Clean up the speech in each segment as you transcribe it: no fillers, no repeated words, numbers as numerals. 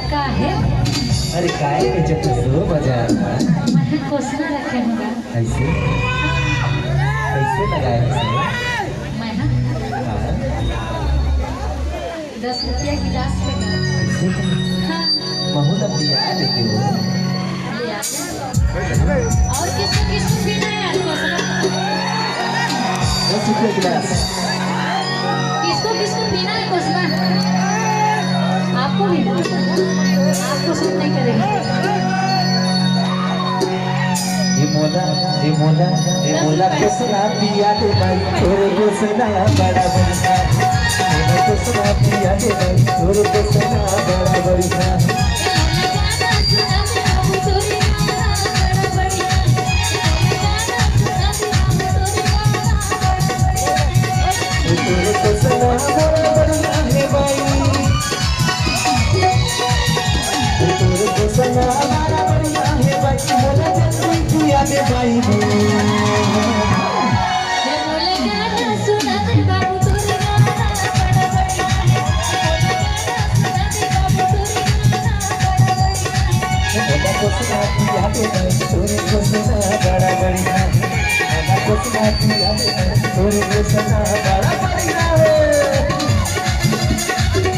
का है? अरे काय के जब सो बजा मैं कोसना रखे होगा ऐसे कैसे लगाया इसने मैं ना हाँ 10 रुपया गिलास लेगा। ऐसे हाँ बहुत दिया लेते हो ले आते। और किसको पीना है यार कोसना? 10 रुपये गिलास किसको पीना है कोसना? आपको भी ना, आपको सूट नहीं करेगा। ये मोला कोसना पिया दे भाई तोरे कोसना बड़ा बढ़िया मोला कोसना पिया दे भाई तोरे कोसना बड़ा बढ़िया तोरे कोसना बड़ा बढ़िया है भाई तोरे कोसना बड़ा बढ़िया है भाई मोला जल्दी पिया दे भाई कोसना पिया दे भाई तोरे कोसना बड़ा बढ़िया कोसना पिया दे भाई तोरे कोसना बड़ा बढ़िया है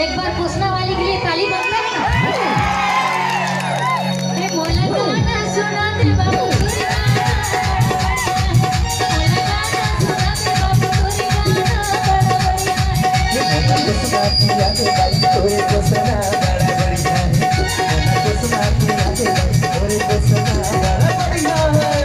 एक बार पूछना वाले के लिए ताली बजना है। ये मोला गाना सुना दे बाबू तोरे कोसना बड़ा बढ़िया है कोसना पिया दे तोरे कोसना बड़ा बढ़िया है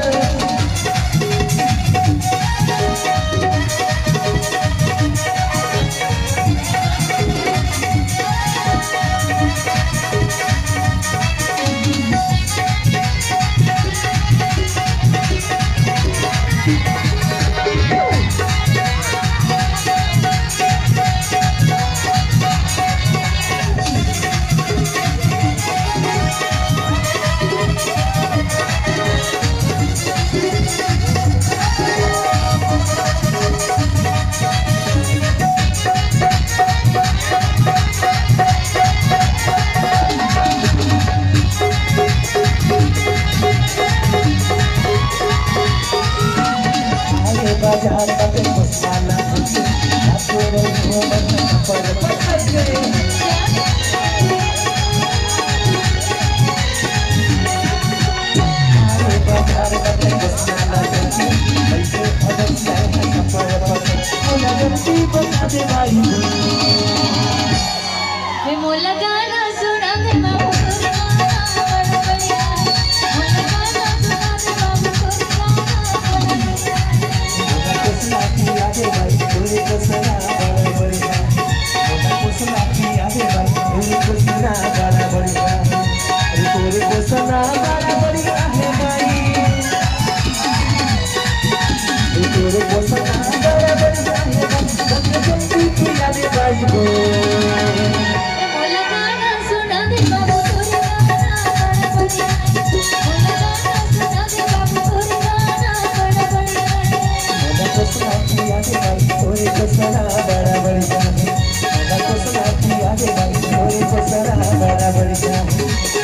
बाजार तक मसाला तेरे घूमन पर पकड़ गए बाजार तक मसाला ऐसे अदब से पर मोला जल्दी बता दे भाई ये मोला गाना सुना दे बाबू बड़ा बढ़िया